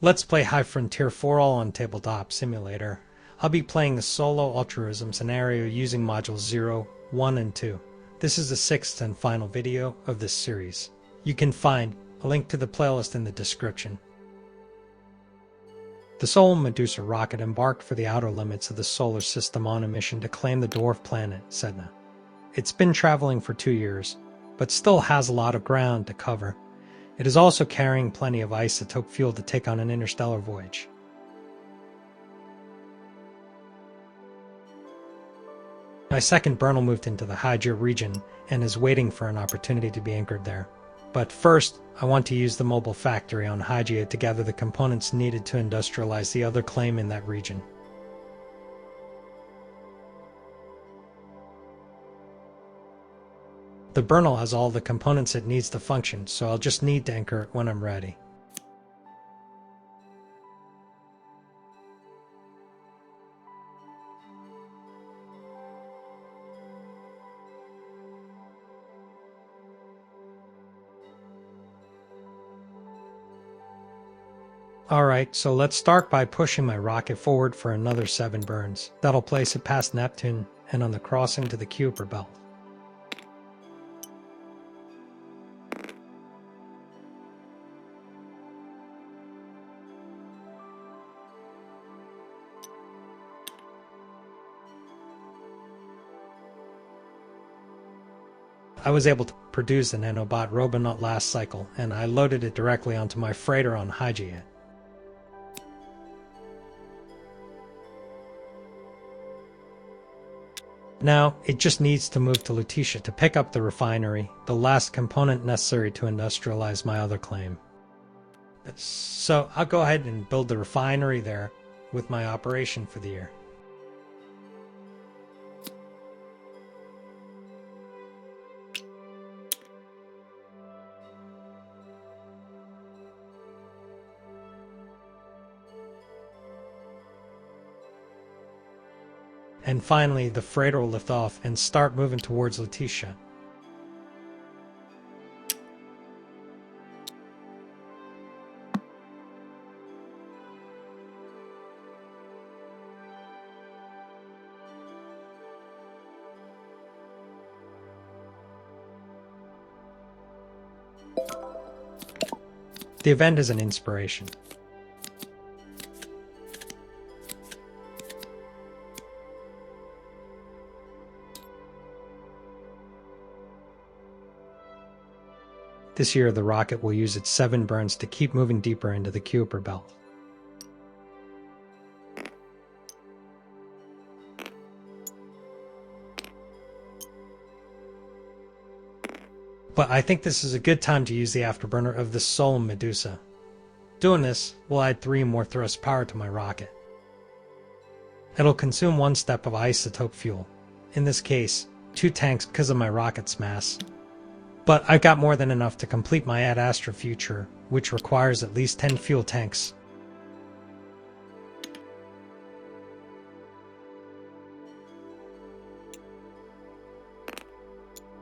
Let's play High Frontier 4 all on Tabletop Simulator. I'll be playing the solo Altruism scenario using modules 0, 1, and 2. This is the sixth and final video of this series. You can find a link to the playlist in the description. The Solar Medusa rocket embarked for the outer limits of the solar system on a mission to claim the dwarf planet, Sedna. It's been traveling for 2 years, but still has a lot of ground to cover. It is also carrying plenty of isotope fuel to take on an interstellar voyage. My second Bernal moved into the Hygiea region and is waiting for an opportunity to be anchored there. But first, I want to use the mobile factory on Hygiea to gather the components needed to industrialize the other claim in that region. The Bernal has all the components it needs to function, so I'll just need to anchor it when I'm ready. Alright, so let's start by pushing my rocket forward for another 7 burns. That'll place it past Neptune and on the crossing to the Kuiper belt. I was able to produce the nanobot Robonut last cycle, and I loaded it directly onto my freighter on Hygiea. Now, it just needs to move to Lutetia to pick up the refinery, the last component necessary to industrialize my other claim. So I'll go ahead and build the refinery there with my operation for the year. And finally, the freighter will lift off and start moving towards Lutetia. The event is an inspiration. This year, the rocket will use its 7 burns to keep moving deeper into the Kuiper belt. But I think this is a good time to use the afterburner of the Solar Medusa. Doing this will add 3 more thrust power to my rocket. It'll consume 1 step of isotope fuel, in this case 2 tanks because of my rocket's mass. But I've got more than enough to complete my Ad Astra future, which requires at least 10 fuel tanks.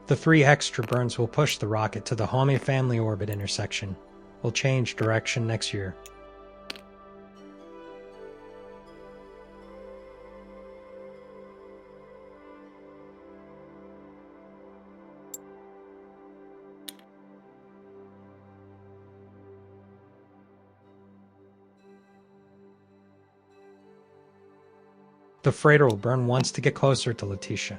The 3 extra burns will push the rocket to the Haumea family orbit intersection. We'll change direction next year. The freighter will burn once to get closer to Lutetia.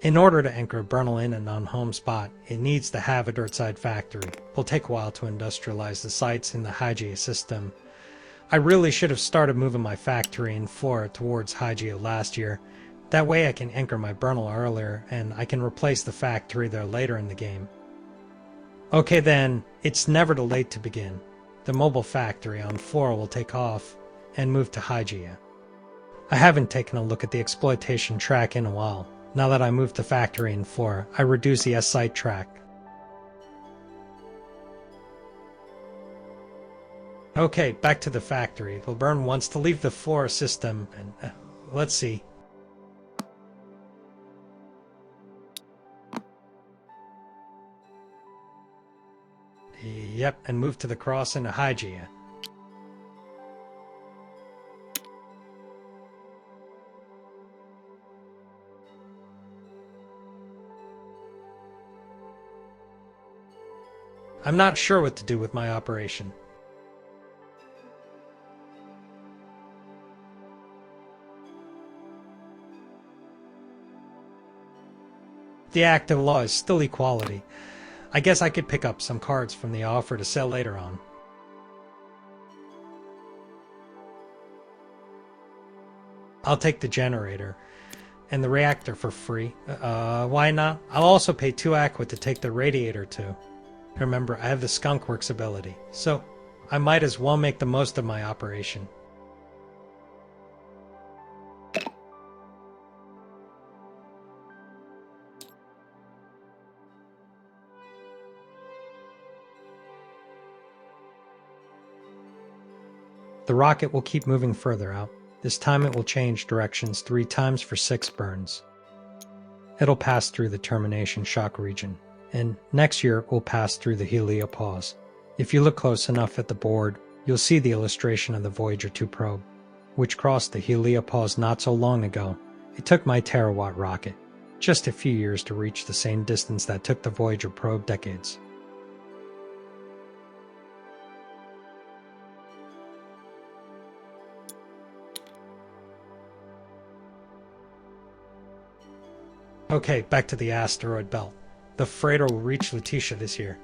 In order to anchor Bernal in a non-home spot, it needs to have a dirt-side factory. It'll take a while to industrialize the sites in the Hygiea system. I really should have started moving my factory in Flora towards Hygiea last year. That way I can anchor my Bernal earlier, and I can replace the factory there later in the game. Okay then, it's never too late to begin. The mobile factory on Flora will take off and move to Hygiea. I haven't taken a look at the exploitation track in a while. Now that I moved the factory in Flora, I reduce the S-site track. Okay, back to the factory. It'll burn once to leave the Flora system, and let's see. Yep, and move to the cross into Hygiea. I'm not sure what to do with my operation. The active law is still equality. I guess I could pick up some cards from the offer to sell later on. I'll take the generator and the reactor for free. Why not? I'll also pay 2 aqua to take the radiator too. Remember, I have the skunk works ability, so I might as well make the most of my operation. The rocket will keep moving further out. This time it will change directions 3 times for 6 burns. It'll pass through the termination shock region, and next year it will pass through the Hygiea pause. If you look close enough at the board, you'll see the illustration of the Voyager 2 probe, which crossed the Hygiea pause not so long ago. It took my terawatt rocket just a few years to reach the same distance that took the Voyager probe decades. Okay, back to the asteroid belt. The freighter will reach Lutetia this year.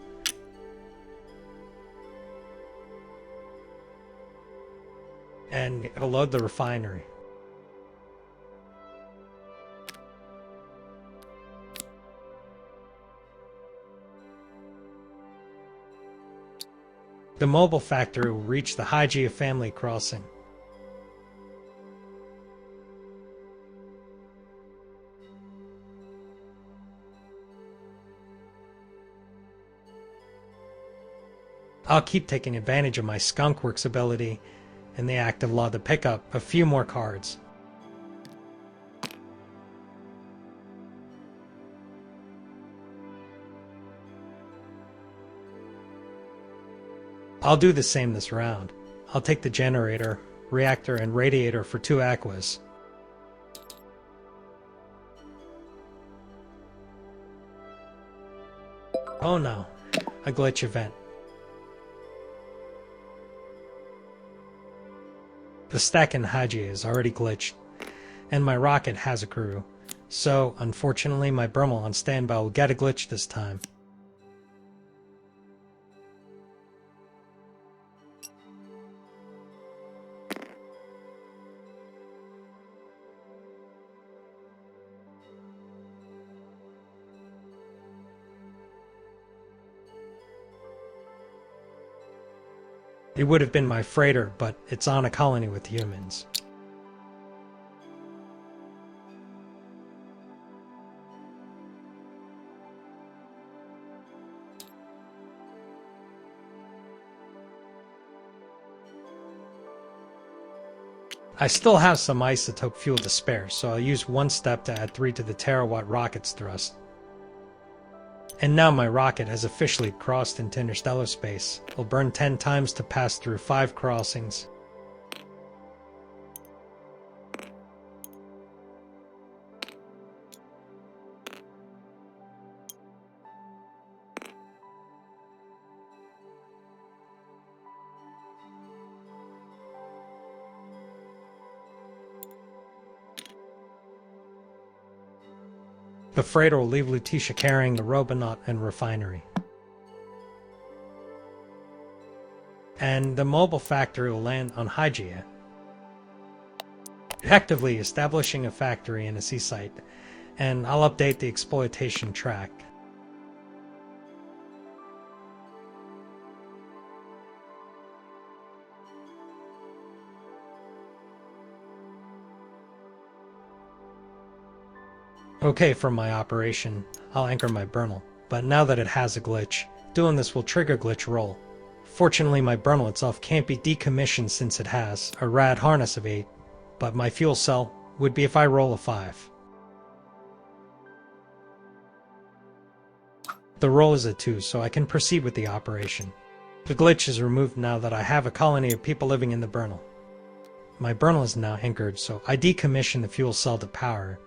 And it'll load the refinery. The mobile factory will reach the Hygiea family crossing. I'll keep taking advantage of my skunk works ability and the active law to pick up a few more cards. I'll do the same this round. I'll take the generator, reactor, and radiator for 2 aquas. Oh no, a glitch event. The stack in Hygiea is already glitched, and my rocket has a crew, so unfortunately my Bernal on standby will get a glitch this time. It would have been my freighter, but it's on a colony with humans. I still have some isotope fuel to spare, so I'll use 1 step to add 3 to the terawatt rocket's thrust. And now my rocket has officially crossed into interstellar space. It'll burn 10 times to pass through 5 crossings. The freighter will leave Lutetia carrying the robonaut and refinery. And the mobile factory will land on Hygiea, effectively establishing a factory in a sea site, and I'll update the exploitation track. Okay, for my operation, I'll anchor my Bernal, but now that it has a glitch, doing this will trigger glitch roll. Fortunately, my Bernal itself can't be decommissioned since it has a rad harness of 8, but my fuel cell would be if I roll a 5. The roll is a 2, so I can proceed with the operation. The glitch is removed now that I have a colony of people living in the Bernal. My Bernal is now anchored, so I decommission the fuel cell to power.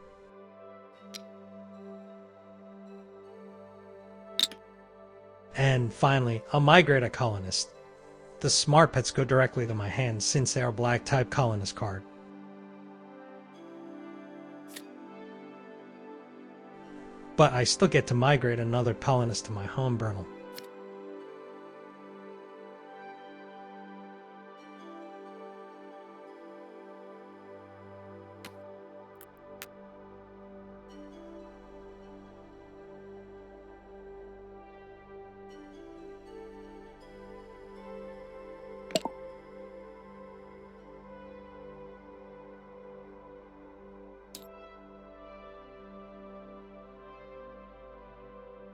And finally, I'll migrate a colonist. The smart pets go directly to my hand since they are black type colonist card. But I still get to migrate another colonist to my home Bernal.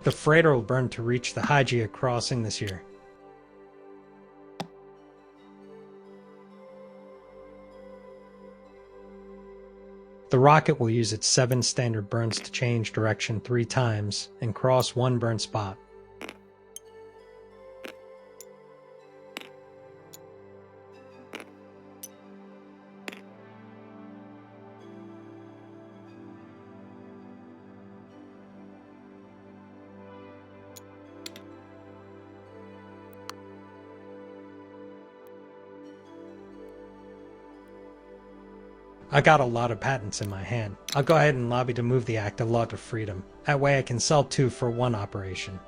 The freighter will burn to reach the Hygiea crossing this year. The rocket will use its 7 standard burns to change direction 3 times and cross 1 burn spot. I got a lot of patents in my hand. I'll go ahead and lobby to move the Act of Law to Freedom. That way I can sell 2 for 1 operation.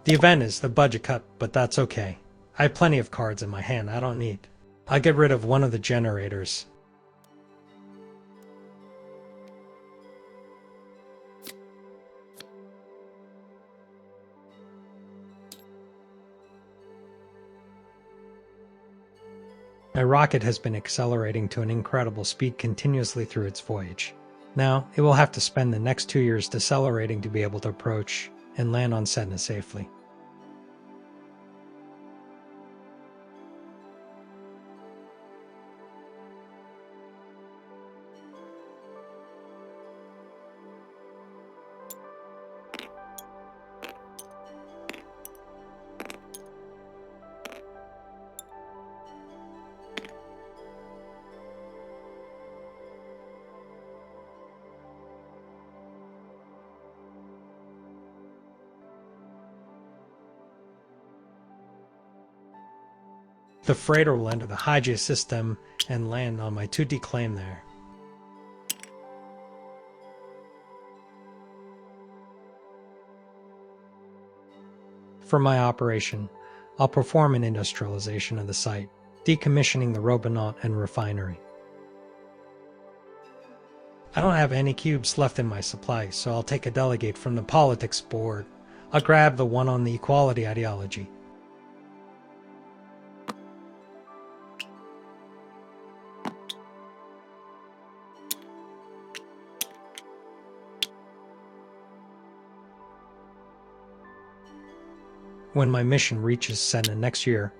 The event is the budget cut, but that's okay. I have plenty of cards in my hand I don't need. I'll get rid of one of the generators. My rocket has been accelerating to an incredible speed continuously through its voyage. Now, it will have to spend the next 2 years decelerating to be able to approach and land on Sedna safely. The freighter will enter the Hygiea system and land on my 2D claim there. For my operation, I'll perform an industrialization of the site, decommissioning the robonaut and refinery. I don't have any cubes left in my supply, so I'll take a delegate from the politics board. I'll grab the one on the equality ideology. When my mission reaches Sedna next year,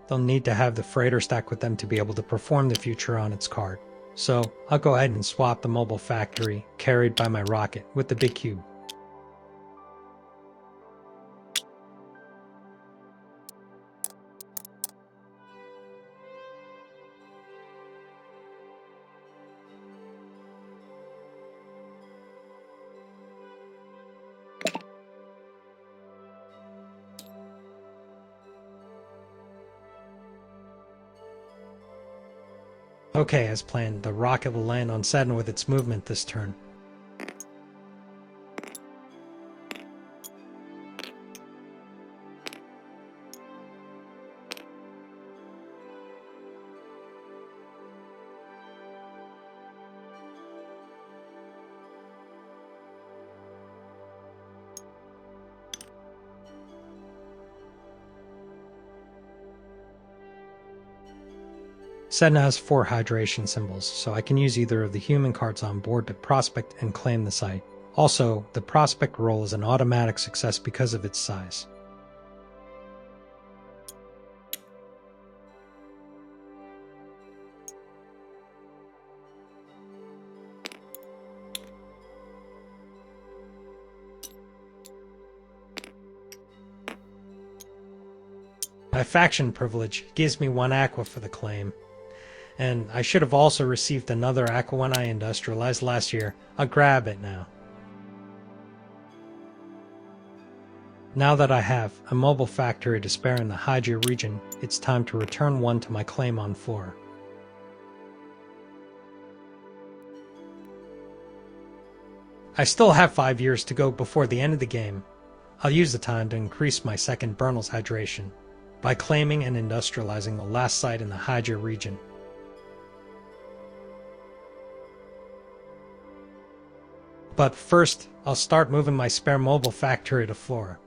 they'll need to have the freighter stack with them to be able to perform the future on its card. So I'll go ahead and swap the mobile factory carried by my rocket with the big cube. Okay, as planned, the rocket will land on Sedna with its movement this turn. Sedna has 4 hydration symbols, so I can use either of the human cards on board to prospect and claim the site. Also, the prospect roll is an automatic success because of its size. My faction privilege gives me 1 aqua for the claim, and I should have also received another aqua when I industrialized last year. I'll grab it now. Now that I have a mobile factory to spare in the Hygiea region, it's time to return 1 to my claim on 4. I still have 5 years to go before the end of the game. I'll use the time to increase my second Bernal's hydration by claiming and industrializing the last site in the Hygiea region. But first, I'll start moving my spare mobile factory to Flora.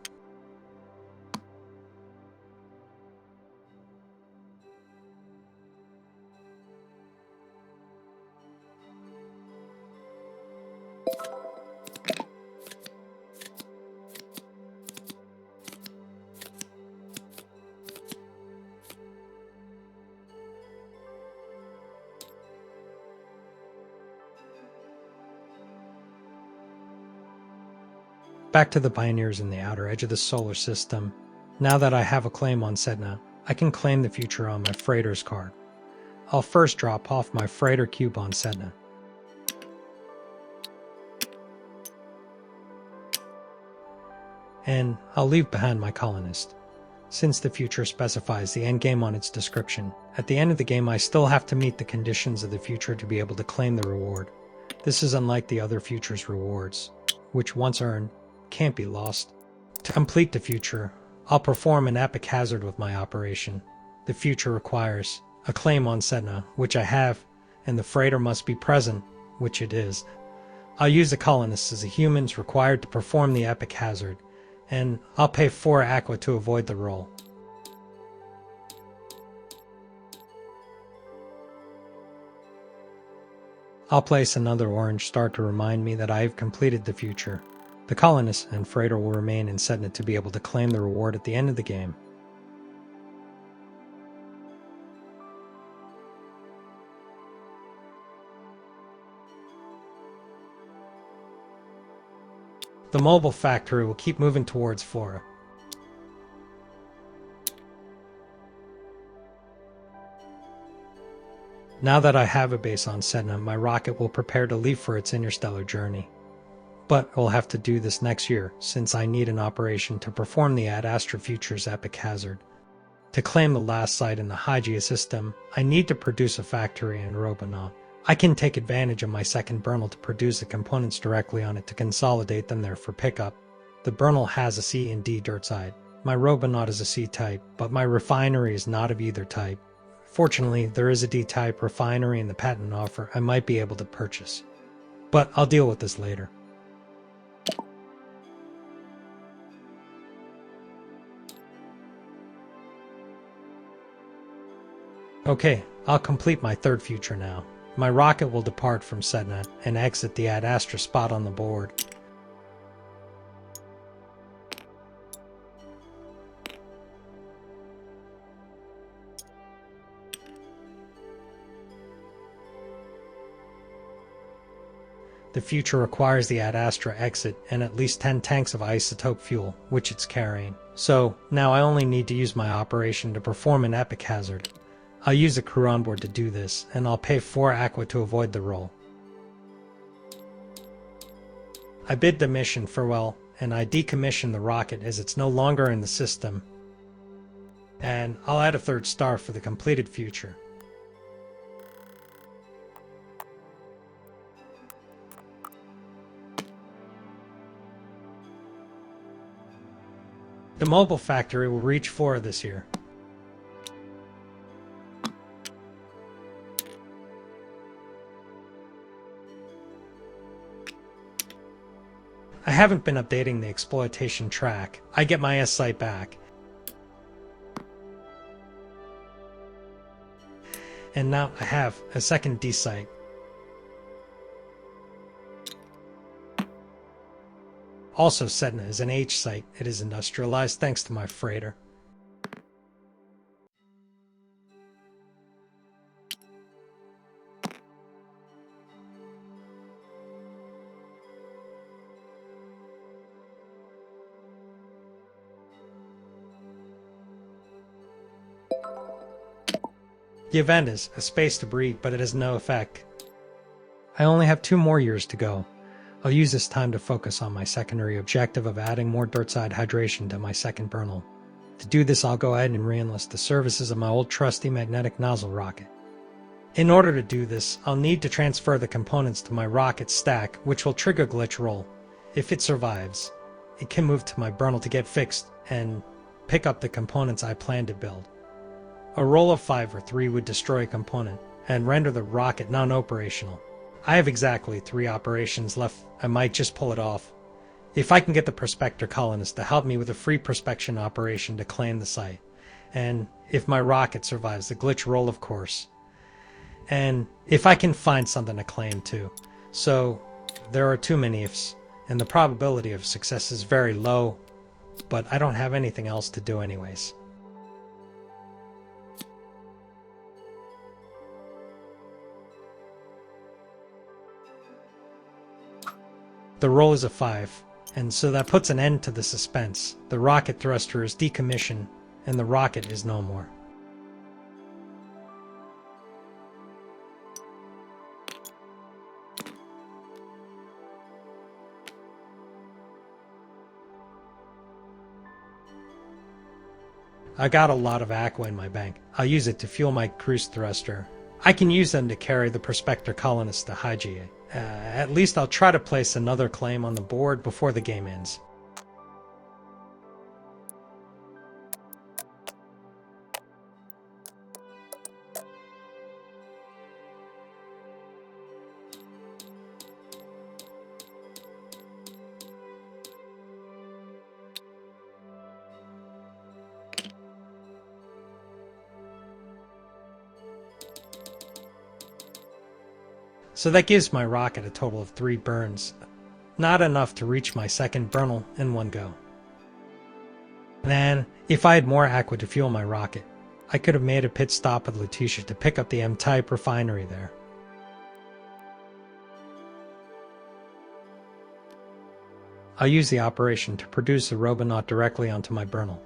Back to the pioneers in the outer edge of the solar system. Now that I have a claim on Sedna, I can claim the future on my freighter's card. I'll first drop off my freighter cube on Sedna. And I'll leave behind my colonist. Since the future specifies the endgame on its description, at the end of the game I still have to meet the conditions of the future to be able to claim the reward. This is unlike the other future's rewards, which once earned, can't be lost. To complete the future, I'll perform an epic hazard with my operation. The future requires a claim on Sedna, which I have, and the freighter must be present, which it is. I'll use the colonists as the humans required to perform the epic hazard, and I'll pay 4 aqua to avoid the roll. I'll place another orange star to remind me that I have completed the future. The colonists and freighter will remain in Sedna to be able to claim the reward at the end of the game. The mobile factory will keep moving towards Flora. Now that I have a base on Sedna, my rocket will prepare to leave for its interstellar journey. But we'll have to do this next year, since I need an operation to perform the Ad Astra Future's epic hazard. To claim the last site in the Hygiea system, I need to produce a factory in Robonaut. I can take advantage of my second Bernal to produce the components directly on it to consolidate them there for pickup. The Bernal has a C and D dirt side. My Robonaut is a C type, but my refinery is not of either type. Fortunately, there is a D type refinery in the patent offer I might be able to purchase. But I'll deal with this later. Okay, I'll complete my third future now. My rocket will depart from Sedna and exit the Ad Astra spot on the board. The future requires the Ad Astra exit and at least 10 tanks of isotope fuel, which it's carrying. So, now I only need to use my operation to perform an epic hazard. I'll use the crew on board to do this, and I'll pay 4 aqua to avoid the roll. I bid the mission farewell, and I decommission the rocket as it's no longer in the system. And I'll add a 3rd star for the completed future. The mobile factory will reach 4 this year. I haven't been updating the exploitation track. I get my S site back. And now I have a second D site. Also, Sedna is an H site. It is industrialized thanks to my freighter. The event is a space to breed, but it has no effect. I only have 2 more years to go. I'll use this time to focus on my secondary objective of adding more dirtside hydration to my second Bernal. To do this, I'll go ahead and re-enlist the services of my old trusty magnetic nozzle rocket. In order to do this, I'll need to transfer the components to my rocket stack, which will trigger glitch roll. If it survives, it can move to my Bernal to get fixed and pick up the components I plan to build. A roll of 5 or 3 would destroy a component and render the rocket non-operational. I have exactly 3 operations left. I might just pull it off. If I can get the prospector colonist to help me with a free prospection operation to claim the site, and if my rocket survives the glitch roll, of course, and if I can find something to claim too. So there are too many ifs, and the probability of success is very low, but I don't have anything else to do anyways. The roll is a 5, and so that puts an end to the suspense. The rocket thruster is decommissioned, and the rocket is no more. I got a lot of aqua in my bank. I'll use it to fuel my cruise thruster. I can use them to carry the prospector colonists to Hygiea. At least I'll try to place another claim on the board before the game ends. So that gives my rocket a total of 3 burns, not enough to reach my second Bernal in one go. Then, if I had more aqua to fuel my rocket, I could have made a pit stop with Letitia to pick up the M-type refinery there. I'll use the operation to produce a Robonaut directly onto my Bernal.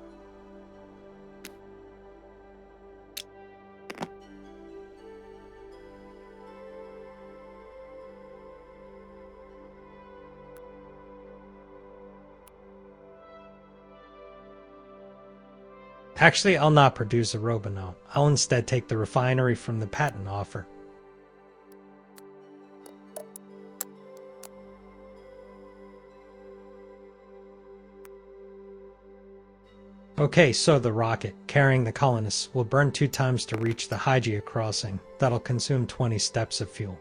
Actually, I'll not produce a Robonaut. I'll instead take the refinery from the patent offer. Okay, so the rocket, carrying the colonists, will burn 2 times to reach the Hygiea crossing. That'll consume 20 steps of fuel.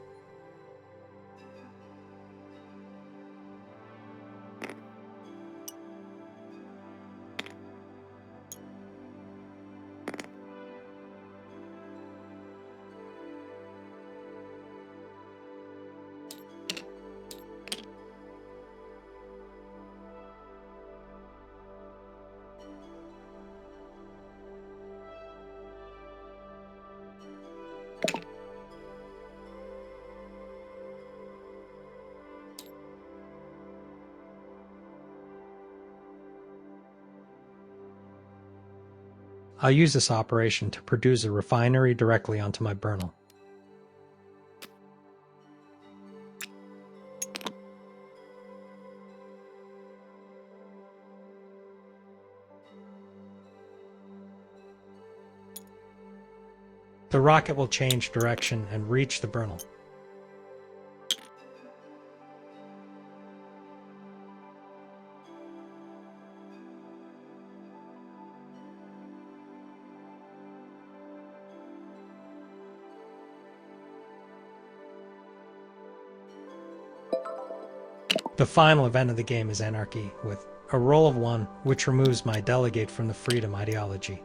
I'll use this operation to produce a refinery directly onto my Bernal. The rocket will change direction and reach the Bernal. The final event of the game is Anarchy, with a roll of 1, which removes my delegate from the freedom ideology.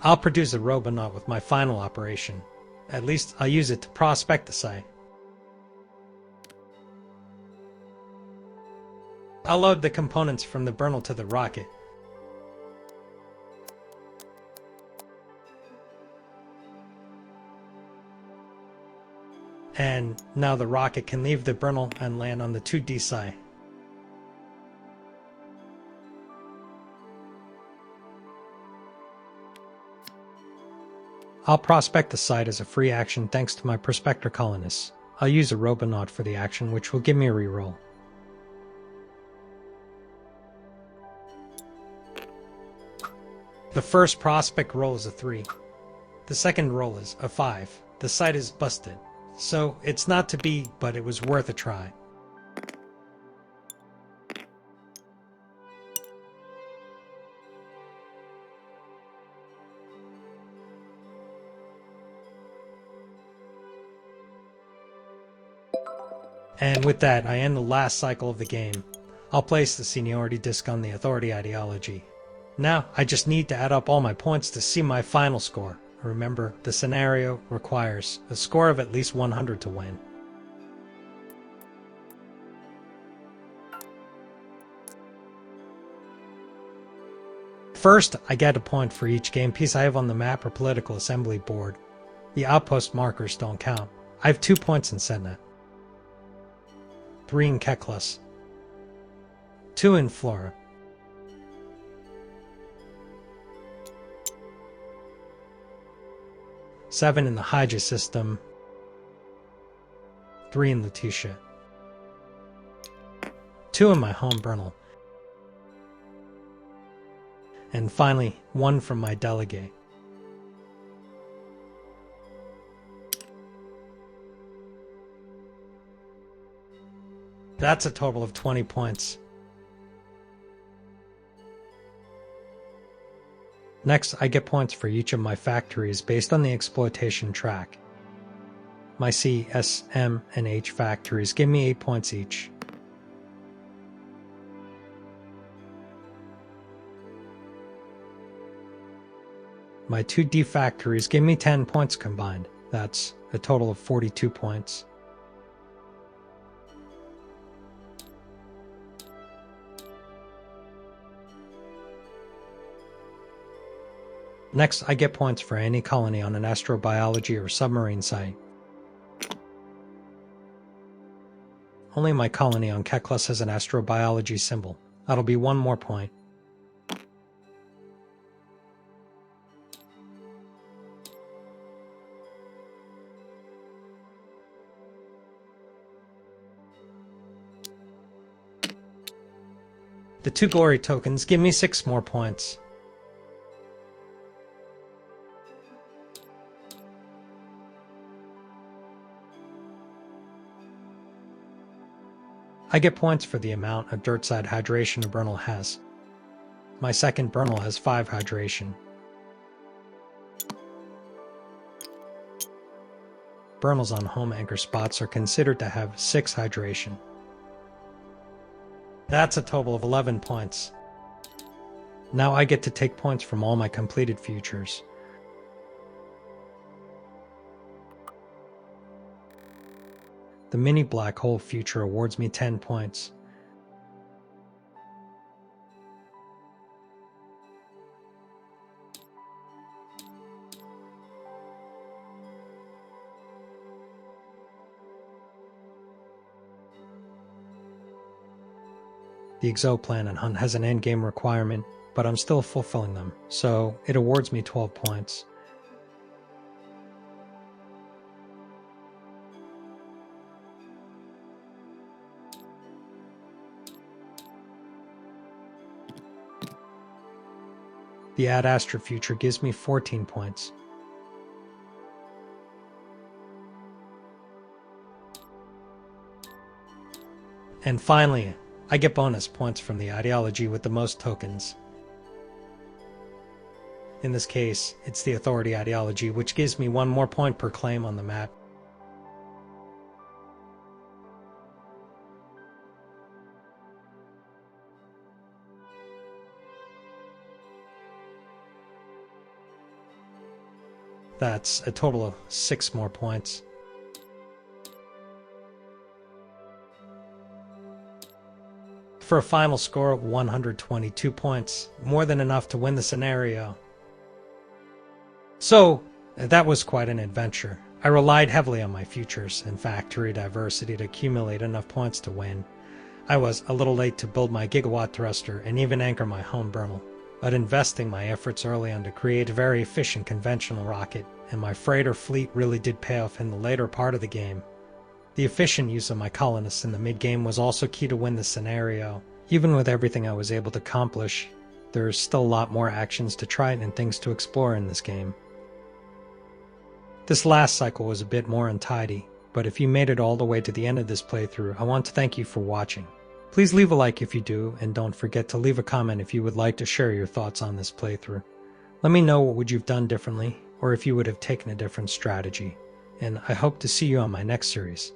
I'll produce a Robonaut with my final operation. At least I'll use it to prospect the site. I'll load the components from the Bernal to the rocket. And now the rocket can leave the Bernal and land on the 2 Deepai. I'll prospect the site as a free action thanks to my prospector colonists. I'll use a Robonaut for the action, which will give me a reroll. The first prospect roll is a 3. The second roll is a 5. The site is busted. So it's not to be, but it was worth a try. And with that, I end the last cycle of the game. I'll place the seniority disc on the authority ideology. Now, I just need to add up all my points to see my final score. Remember, the scenario requires a score of at least 100 to win. First, I get a point for each game piece I have on the map or political assembly board. The outpost markers don't count. I have 2 points in Sedna, 3 in Keklas, 2 in Flora, 7 in the Hygiea system, 3 in Lutetia, 2 in my home Bernal, and finally 1 from my delegate. That's a total of 20 points. Next, I get points for each of my factories based on the exploitation track. My C, S, M, and H factories give me 8 points each. My 2 D factories give me 10 points combined. That's a total of 42 points. Next, I get points for any colony on an astrobiology or submarine site. Only my colony on Keklas has an astrobiology symbol. That'll be 1 more point. The 2 glory tokens give me 6 more points. I get points for the amount of dirt-side hydration a Bernal has. My second Bernal has 5 hydration. Bernals on home anchor spots are considered to have 6 hydration. That's a total of 11 points. Now I get to take points from all my completed futures. The mini black hole future awards me 10 points. The exoplanet hunt has an endgame requirement, but I'm still fulfilling them, so it awards me 12 points. The Ad Astra future gives me 14 points. And finally, I get bonus points from the ideology with the most tokens. In this case, it's the authority ideology, which gives me 1 more point per claim on the map. That's a total of 6 more points. for a final score of 122 points, more than enough to win the scenario. So, that was quite an adventure. I relied heavily on my futures and factory diversity to accumulate enough points to win. I was a little late to build my gigawatt thruster and even anchor my home Bernal, but investing my efforts early on to create a very efficient conventional rocket, and my freighter fleet really did pay off in the later part of the game. The efficient use of my colonists in the mid-game was also key to win the scenario. Even with everything I was able to accomplish, there's still a lot more actions to try and things to explore in this game. This last cycle was a bit more untidy, but if you made it all the way to the end of this playthrough, I want to thank you for watching. Please leave a like if you do, and don't forget to leave a comment if you would like to share your thoughts on this playthrough. Let me know what would you've done differently, or if you would have taken a different strategy, and I hope to see you on my next series.